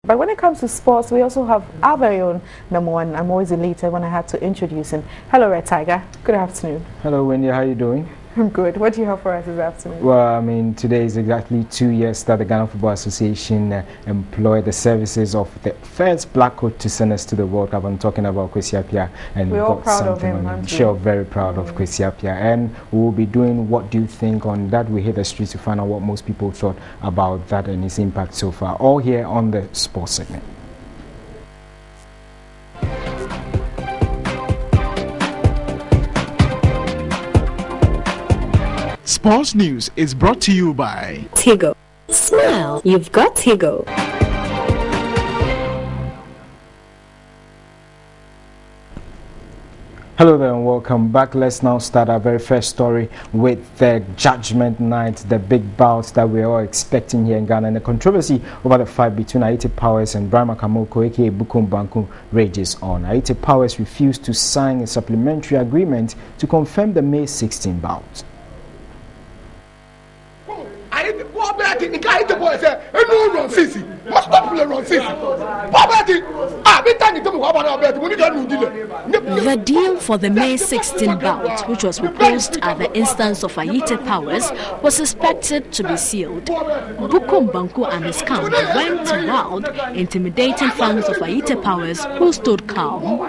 But when it comes to sports, we also have our very own number one. I'm always elated when I had to introduce him. Hello, Red Tiger. Good afternoon. Hello, Wendy. How are you doing? I'm good. What do you have for us this afternoon? Well, I mean, today is exactly 2 years that the Ghana Football Association employed the services of the first black coach to send us to the World Cup. I'm talking about Kwesi Appiah, and we're all proud of him. I'm sure very proud of Kwesi Appiah, and we will be doing What Do You Think on that. We hit the streets to find out what most people thought about that and its impact so far. All here on the sports segment. Sports News is brought to you by Tigo. Smile, you've got Tigo. Hello there and welcome back. Let's now start our very first story with the judgment night, the big bout that we're all expecting here in Ghana, and the controversy over the fight between Aite Powers and Brahma Kamoko, aka Bukom Banku, rages on. Aite Powers refused to sign a supplementary agreement to confirm the May 16 bout. The deal for the May 16 bout, which was proposed at the instance of Aite Powers, was expected to be sealed. Bukom Banku and his camp went wild, intimidating fans of Aite Powers who stood calm.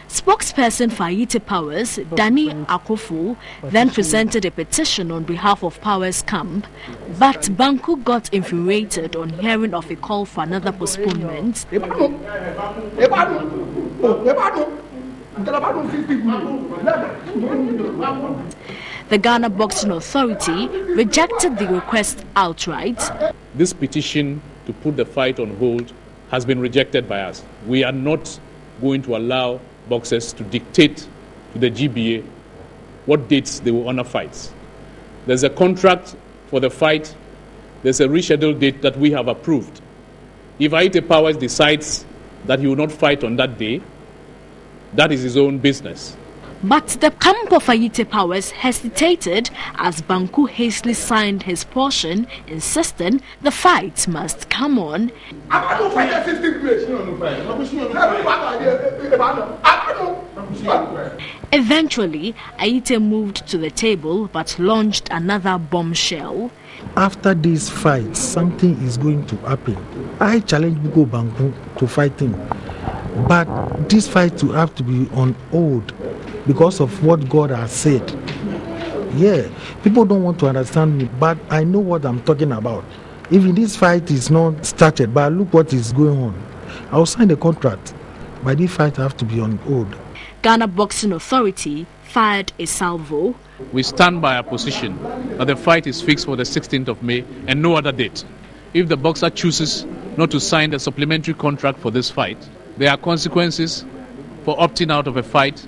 Spokesperson for Aite Powers, Danny Akofu, then presented a petition on behalf of Powers' camp, but Banku got infuriated on hearing of a call for another postponement. The Ghana Boxing Authority rejected the request outright. This petition to put the fight on hold has been rejected by us. We are not going to allow boxers to dictate to the GBA what dates they will honor fights. There's a contract for the fight. There's a rescheduled date that we have approved. If Aite Powers decides that he will not fight on that day, that is his own business. But the camp of Aite Powers hesitated as Banku hastily signed his portion, insisting the fight must come on. Eventually, Aite moved to the table but launched another bombshell. After this fight, something is going to happen. I challenge Buko Banku to fight him. But this fight will have to be on hold because of what God has said. Yeah, people don't want to understand me, but I know what I'm talking about. Even this fight is not started, but look what is going on. I'll sign the contract, but this fight have to be on hold. Ghana Boxing Authority fired a salvo. We stand by our position that the fight is fixed for the 16th of May and no other date. If the boxer chooses not to sign the supplementary contract for this fight, there are consequences for opting out of a fight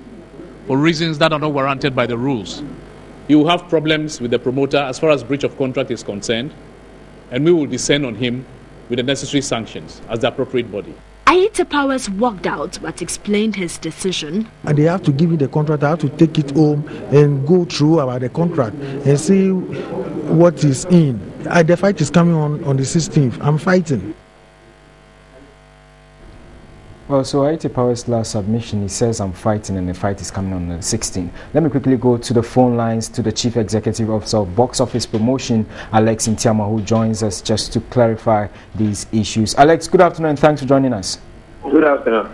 for reasons that are not warranted by the rules. He will have problems with the promoter as far as breach of contract is concerned, and we will descend on him with the necessary sanctions as the appropriate body. Aite Powers walked out but explained his decision. And they have to give me the contract. I have to take it home and go through about the contract and see what is in. The fight is coming on the 16th. I'm fighting. Well, so Aite Powers' last submission, he says, I'm fighting and the fight is coming on the 16th. Let me quickly go to the phone lines to the Chief Executive Officer of Box Office Promotion, Alex Ntiama, who joins us just to clarify these issues. Alex, good afternoon and thanks for joining us. Good afternoon.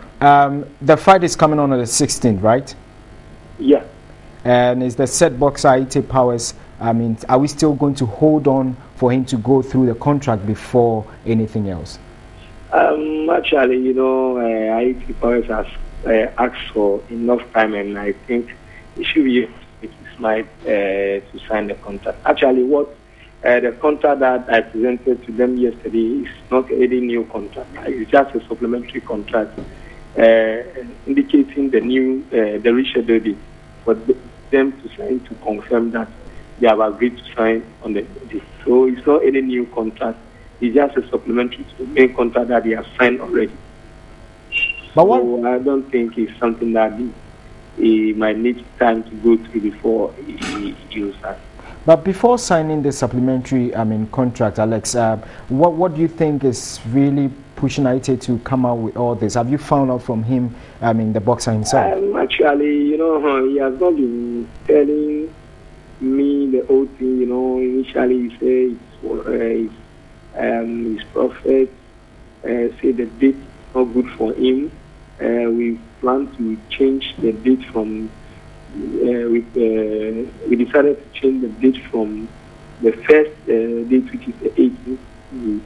The fight is coming on the 16th, right? Yeah. And is the said boxer Aite Powers, I mean, are we still going to hold on for him to go through the contract before anything else? Actually, Aite Powers has asked for enough time, and I think he should be able to make his mind to sign the contract. Actually, what the contract that I presented to them yesterday is not any new contract. It's just a supplementary contract indicating the new, the rescheduled date for them to sign to confirm that they have agreed to sign on the date. So it's not any new contract. It's just a supplementary to the main contract that they have signed already. But so I don't think it's something that he might need time to go through before he will start. But before signing the supplementary, contract, Alex, what do you think is really pushing Aite to come out with all this? Have you found out from him, the boxer himself? Actually, he has not been telling me the whole thing. Initially he said his prophet said the date is not good for him. We plan to change the date from. We decided to change the date from the first date, which is the 18th.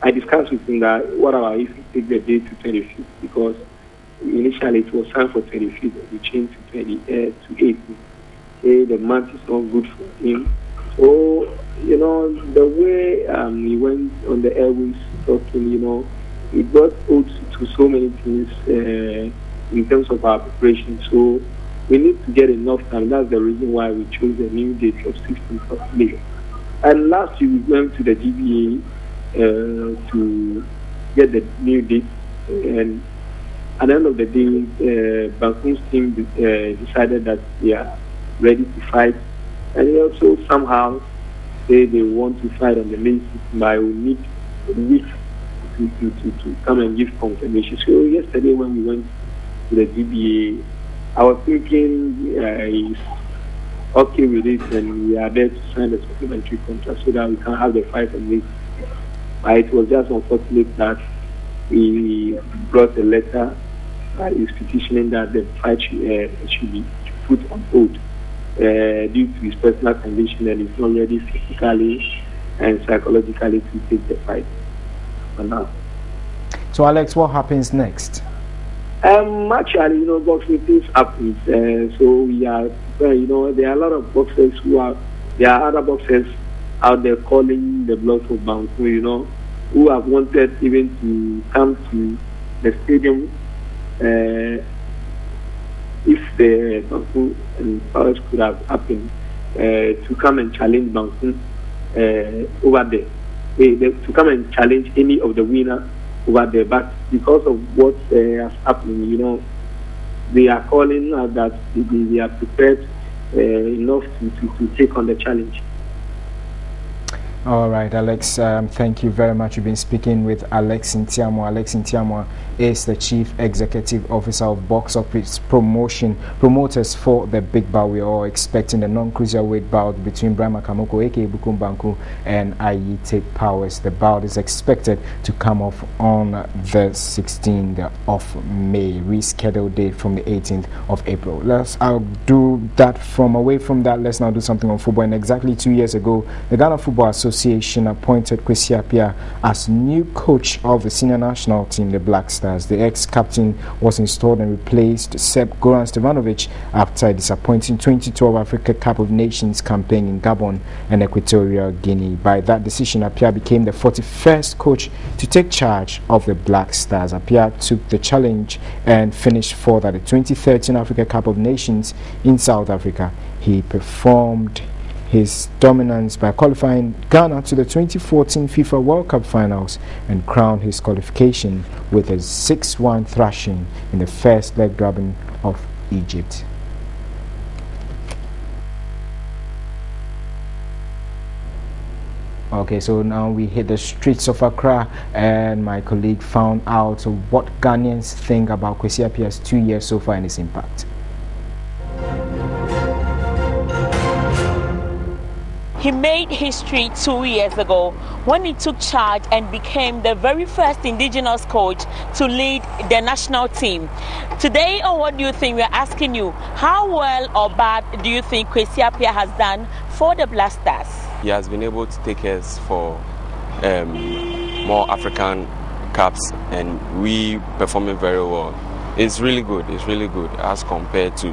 I discussed with him that what about if we take the date to 25th, because initially it was signed for 25th, we changed to 18th. The month is not good for him. So, the way he went on the airways talking, it brought out to so many things in terms of our preparation. So we need to get enough time. That's the reason why we chose the new date of 16th of May. And last year we went to the GBA to get the new date. And at the end of the day, Bankun's team decided that they are ready to fight. And they also somehow say they want to fight on the May 16th, but we need a week to come and give confirmation. So yesterday when we went to the GBA, I was thinking he's okay with it, and we are there to sign the supplementary contract so that we can have the fight on May 16th. But it was just unfortunate that he brought a letter that is petitioning that the fight should be put on hold due to his personal condition, and he's not ready physically and psychologically to take the fight for now. So, Alex, what happens next? Actually, boxing things happens. So we are, there are a lot of boxers there are other boxers out there calling the blood for Banku, who have wanted even to come to the stadium if the Banku and powers could have happened to come and challenge Banku over there. To come and challenge any of the winners over there, but because of what has happened, they are calling out that they are prepared enough to take on the challenge. All right, Alex, thank you very much. You've been speaking with Alex Ntiamwa. Alex Ntiamwa is the Chief Executive Officer of Box Office Promoters for the big bout. We're all expecting the non-cruiserweight bout between Brahma Kamoko, aka Bukum Banku, and Aite Powers. The bout is expected to come off on the 16th of May, rescheduled date from the 18th of April. I'll do that away from that. Let's now do something on football. And exactly 2 years ago, the Ghana Football Association appointed Kwesi Appiah as new coach of the senior national team, the Black Stars. The ex-captain was installed and replaced Sep Goran Stevanovic after a disappointing 2012 Africa Cup of Nations campaign in Gabon and Equatorial Guinea. By that decision, Appiah became the 41st coach to take charge of the Black Stars. Appiah took the challenge and finished fourth at the 2013 Africa Cup of Nations in South Africa. He performed his dominance by qualifying Ghana to the 2014 FIFA World Cup finals and crowned his qualification with a 6-1 thrashing in the first leg drubbing of Egypt. Okay, so now we hit the streets of Accra, and my colleague found out what Ghanaians think about Kwesi Appiah's 2 years so far and its impact. He made history 2 years ago when he took charge and became the very first indigenous coach to lead the national team. Today, on What Do You Think, we're asking you, how well or bad do you think Kwesi Appiah has done for the Black Stars? He has been able to take us for more African Cups, and we performing very well. It's really good as compared to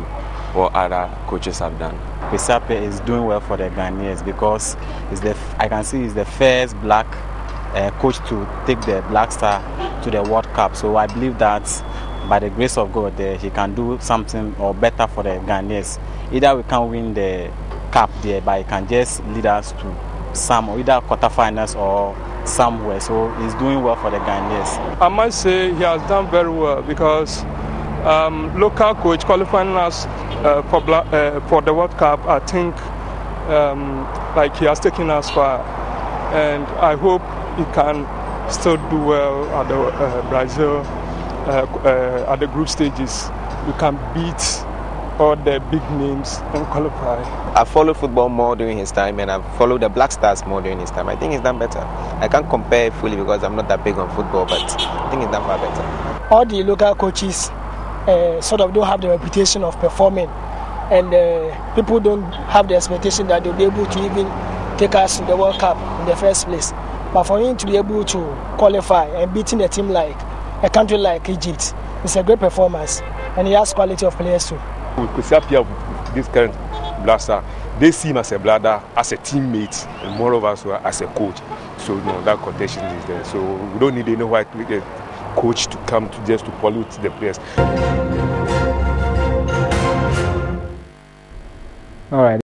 what other coaches have done. Kwesi Appiah is doing well for the Ghanaians because I can see he's the first black coach to take the Black Star to the World Cup. So I believe that by the grace of God, he can do something or better for the Ghanaians. Either we can win the cup there, but he can just lead us to some either quarterfinals or somewhere. So he's doing well for the Ghanaians. I must say he has done very well because local coach qualifying us for the World Cup, I think like he has taken us far, and I hope he can still do well at the Brazil at the group stages. We can beat all the big names and qualify. I followed football more during his time, and I followed the Black Stars more during his time. I think he's done better. I can't compare fully because I'm not that big on football, but I think he's done far better. All the local coaches sort of don't have the reputation of performing, and people don't have the expectation that they'll be able to even take us to the World Cup in the first place. But for him to be able to qualify and beating a team like a country like Egypt, it's a great performance, and he has quality of players too. We could see up here this current blaster. They see him as a brother, as a teammate, and moreover so as a coach. So that contention is there. So we don't need any white coach to come to just to pollute the players. All right.